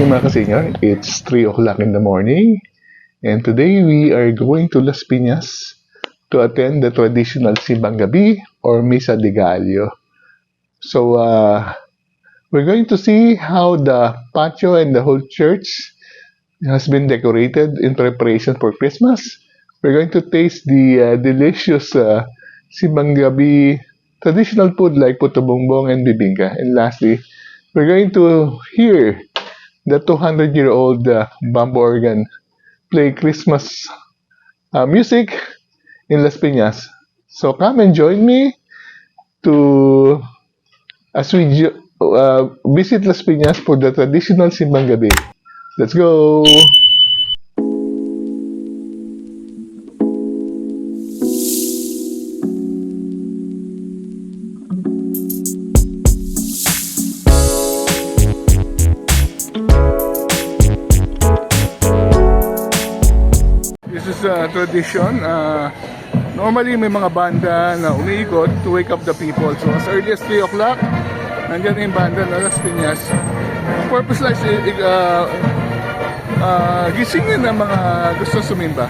morning mga kasenyor. It's 3 o'clock in the morning. And today we are going to Las Piñas to attend the traditional Simbang Gabi or Misa de Gallo. So we're going to see how the patio and the whole church has been decorated in preparation for Christmas. We're going to taste the delicious Simbang Gabi traditional food like puto bongbong and bibingka. And lastly, we're going to hear the 200-year-old bamboo organ play Christmas music in Las Piñas. So come and join me to as we visit Las Piñas for the traditional Simbang Gabi. Let's go! This is a tradition. Normally may mga banda na umiikot to wake up the people. So as early as 3 o'clock, nandiyan yung banda na Las Piñas. Purpose lang gisingin ng mga gusto sumimba.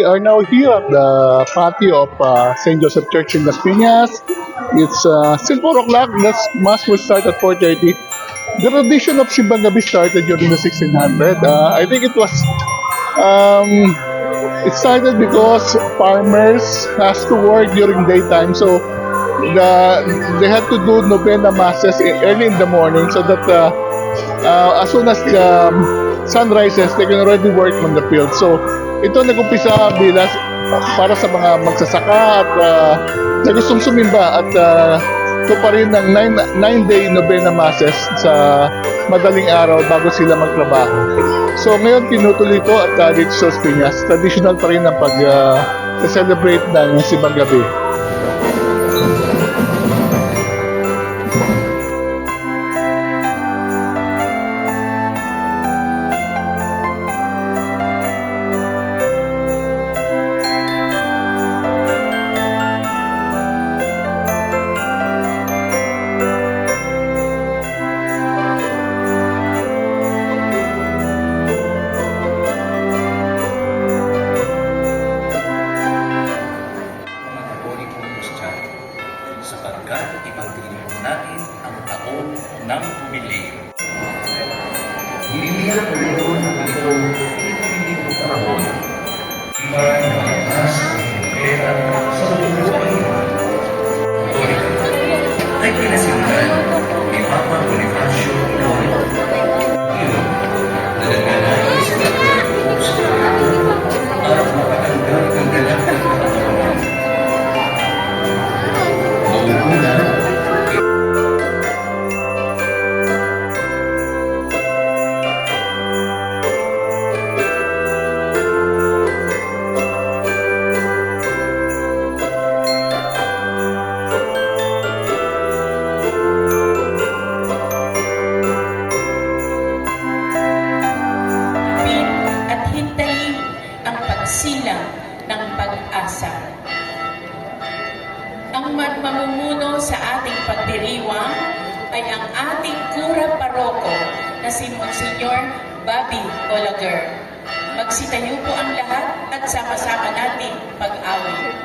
are now here at the patio of St. Joseph Church in Las Piñas. It's still 4 o'clock. The mass will start at 4:30. The tradition of Simbang Gabi started during the 1600. I think um, it started because farmers has to work during daytime, so they had to do novena masses early in the morning so that as soon as the sun rises, they can already work on the field. So ito nag-umpisa bilang para sa mga magsasaka at na gustong sumimba at ito pa rin ng 9-day novena masses sa madaling araw bago sila magtrabaho. So ngayon tinutuloy ito at dito sa Piñas, traditional pa rin ang pag-celebrate ng Simbang Gabi. Sapagkat ipagdilim natin ang taon ng Jubileo. Hindi ang Panginoon ang ito hindi mo taon. Iba na matas ang pera sa buhay. Ay pinasimulan ni Papa Bonifacio Lolo. Iyon, nalaganay sa pagkakas sa ito para makatanggal ng galakang katawan. Silang ng pag-asa. Ang mamumuno sa ating pagdiriwang ay ang ating kura paroko na si Monsignor Bobby Olaguer. Magsitayo po ang lahat at sama-sama nating pag-awit.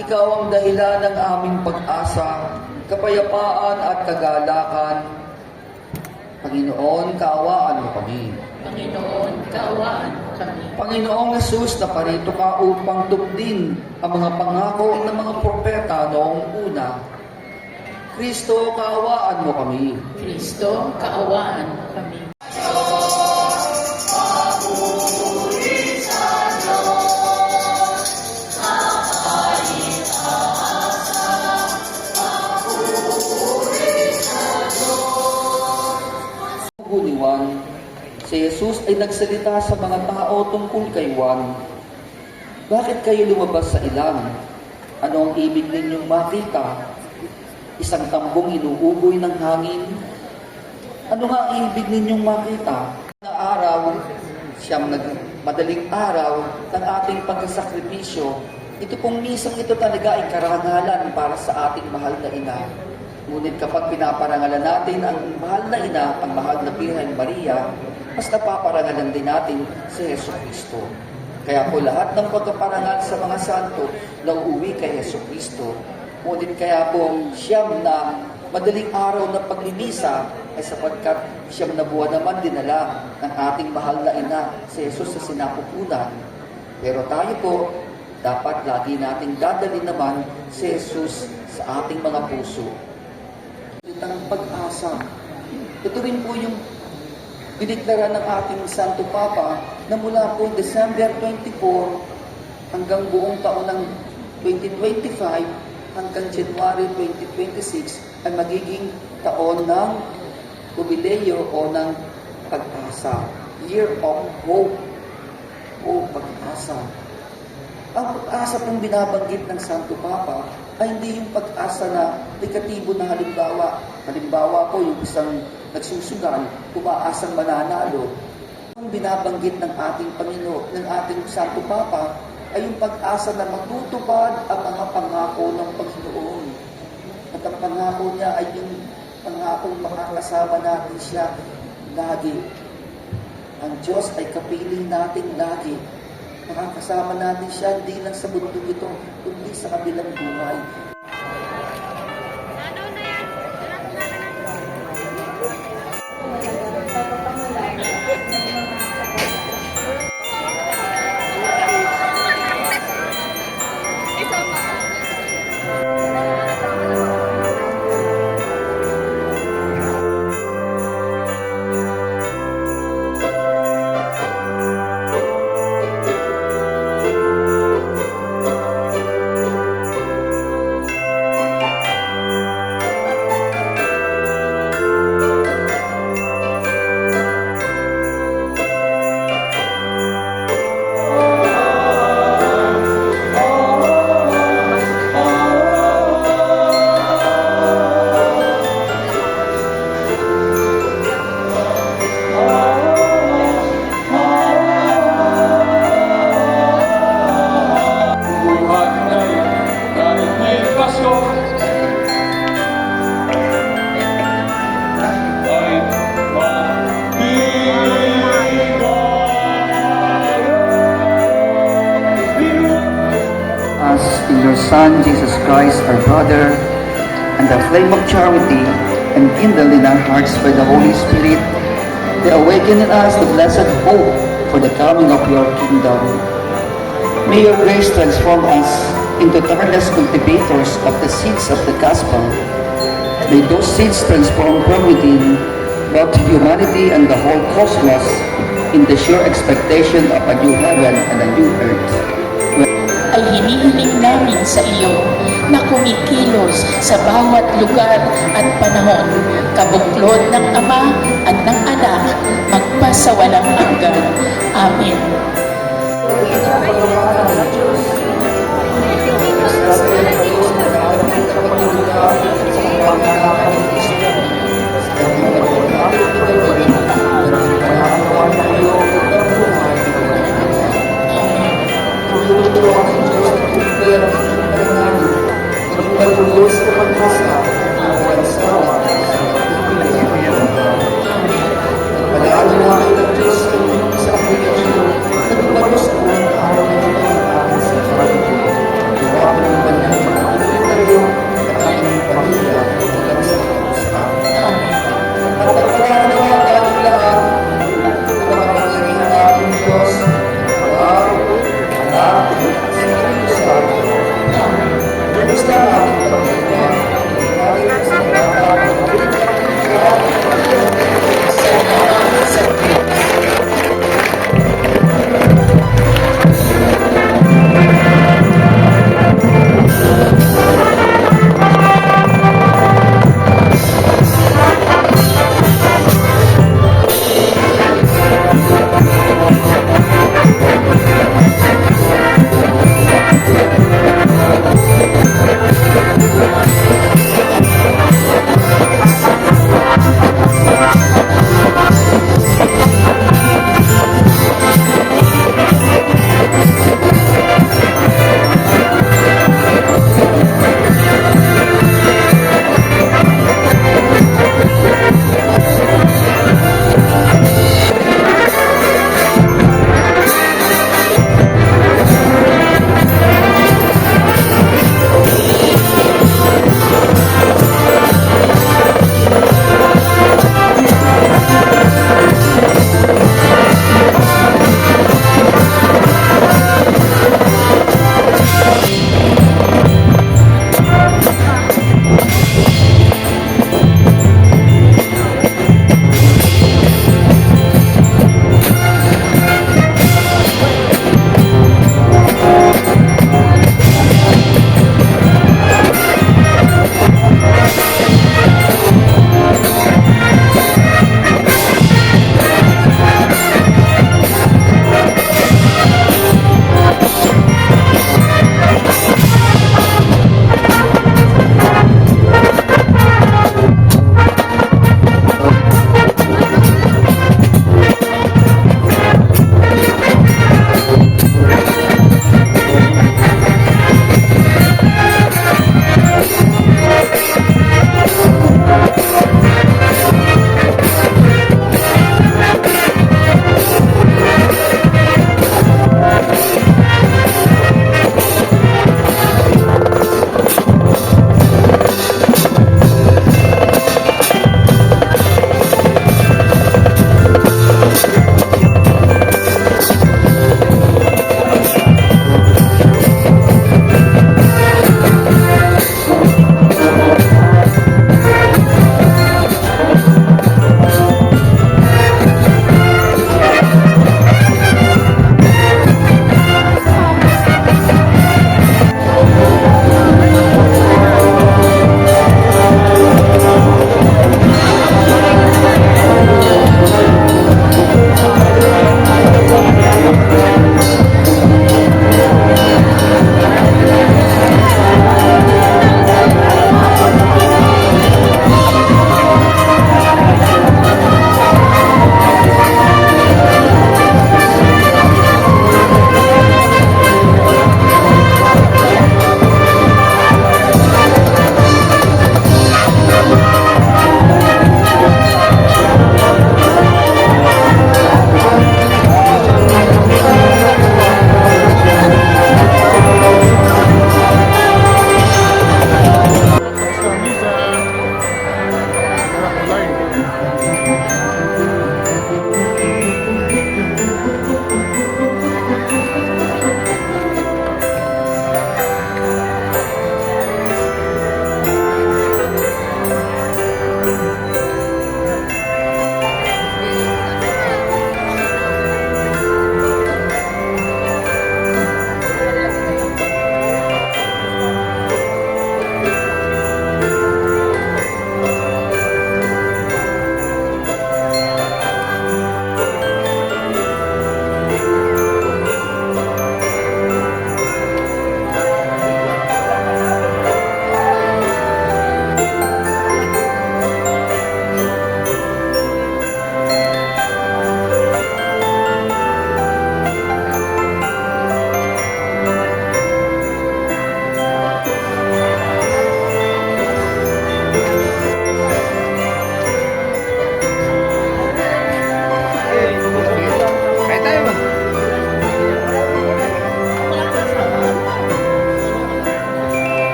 Ikaw ang dahilan ng aming pag-asa, kapayapaan at kagalakan. Panginoon, kaawaan mo kami. Panginoon, kaawaan mo kami. Panginoong Jesus, naparito ka upang tupdin ang mga pangako ng mga propeta noong una. Kristo, kaawaan mo kami. Kristo, kaawaan mo kami. Ni Juan, si Jesus ay nagsalita sa mga tao tungkol kay Juan. Bakit kayo lumabas sa ilang? Ano ang ibig ninyong makita? Isang tambong inuugoy ng hangin? Ano nga ang ibig ninyong makita? Na araw, madaling araw ng ating pagsasakripisyo, ito pong misang ito talaga ay karangalan para sa ating mahal na ina. Ngunit kapag pinaparangalan natin ang mahal na ina, ang mahal na Birhen Maria, mas napaparangalan din natin si Hesus Kristo. Kaya po lahat ng pagkaparangal sa mga santo na uuwi kay Hesus Kristo. Ngunit kaya po siyam na madaling araw na paglimisa ay sapagkat siyam na buwan naman dinala ng ating mahal na ina, si Hesus sa sinapupunan. Pero tayo po, dapat lagi nating dadalhin naman si Hesus sa ating mga puso. Ng pag-asa. Ito rin po yung Diniklara ng ating Santo Papa na mula po December 24 hanggang buong taon ng 2025 hanggang January 2026 ay magiging taon ng Jubileo o ng pag-asa. Year of Hope o pag-asa. Ang pag-asa pong binabanggit ng Santo Papa ay hindi yung pag-asa na negatibo na halimbawa. Halimbawa po yung isang nagsusugal, umaasang mananalo. Ang binabanggit ng ating Panginoon, ng ating Santo Papa, ay yung pag-asa na matutupad ang mga pangako ng Panginoon. At ang pangako niya ay yung pangakong makakasama natin siya lagi. Ang Diyos ay kapiling natin lagi. Makakasama natin siya hindi lang sa bundok ito, kundi sa kabilang buhay. Us in your Son, Jesus Christ, our brother, and the flame of charity, and kindled in our hearts by the Holy Spirit, they awaken in us the blessed hope for the coming of your kingdom. May your grace transform us into tireless cultivators of the seeds of the gospel. May those seeds transform from within both humanity and the whole cosmos in the sure expectation of a new heaven and a new earth. Ay hinihiling namin sa iyo na kumikilos sa bawat lugar at panahon, kabuklod ng Ama at ng Anak, magpasawalang hanggan. Amen.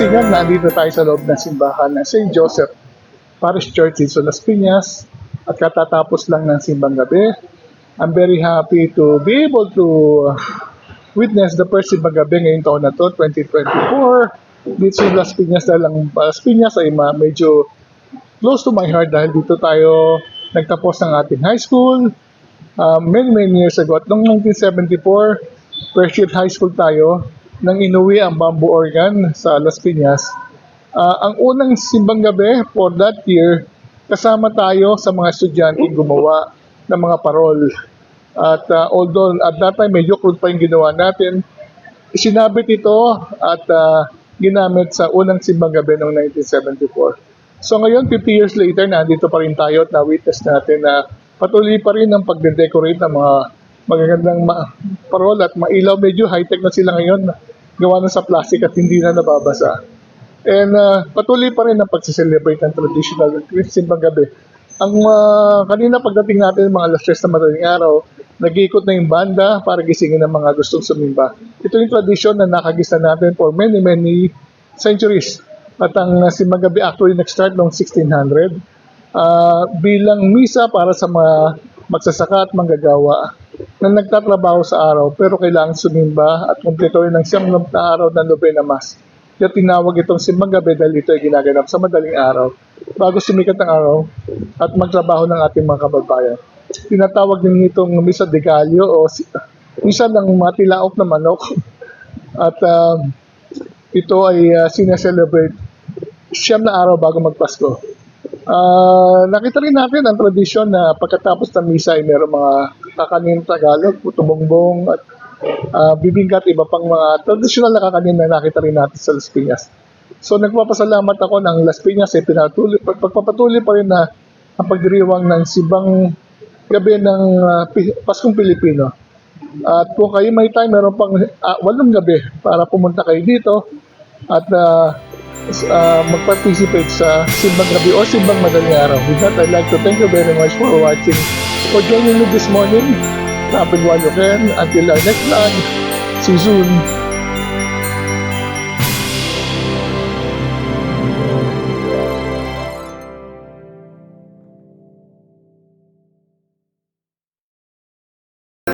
Kapisingan, nandito tayo sa loob ng simbahan ng St. Joseph Parish Church in Las Piñas at katatapos lang ng simbang gabi. I'm very happy to be able to witness the first simbang gabi ngayong taon na to, 2024. Dito sa Las Piñas dahil ang Las Piñas ay medyo close to my heart dahil dito tayo nagtapos ng ating high school many years ago. At noong 1974, first year high school tayo nang inuwi ang bamboo organ sa Las Piñas. Ang unang simbang gabi for that year, kasama tayo sa mga estudyante gumawa ng mga parol. At although at that time medyo crude pa yung ginawa natin, isinabit ito at ginamit sa unang simbang gabi noong 1974. So ngayon, 50 years later, nandito pa rin tayo at na-witness natin na patuloy pa rin ang pagde-decorate ng mga magagandang parol at mailaw. Medyo high-tech na sila ngayon, gawa na sa plastic at hindi na nababasa. And patuloy pa rin ang pag-celebrate ng traditional simbang gabi. Ang kanina pagdating natin mga alas 3 na madaling araw, nag-iikot na yung banda para gisingin ng mga gustong sumimba. Ito yung tradisyon na nakagista natin for many centuries. At ang simbang gabi actually nag-start noong 1600 bilang misa para sa mga magsasaka at manggagawa na nagtatrabaho sa araw pero kailangan sumimba at kumpletohin ng 9 na araw ng Novena Mass. Kaya tinawag itong simbang gabi dahil ito ay ginaganap sa madaling araw bago sumikat ang araw at magtrabaho ng ating mga kababayan. Tinatawag din itong Misa de Gallo o misa ng matilaok na manok. At ito ay sineselebrate 9 na araw bago magpasko. Nakita rin natin ang tradisyon na pagkatapos ng misa ay mayroong mga kakanin Tagalog, puto bongbong at bibingkat, iba pang mga traditional na kakanin na nakita rin natin sa Las Piñas. So nagpapasalamat ako ng Las Piñas ay pagpapatuloy pa rin na ang pagdiriwang ng simbang gabi ng Paskong Pilipino. At kung kayo may time, meron pang 8 gabi para pumunta kayo dito at mag-participate sa simbang gabi o simbang madaling araw. With that, I'd like to thank you very much for watching, for joining me this morning. Happy while you can. Until our next vlog. See you soon.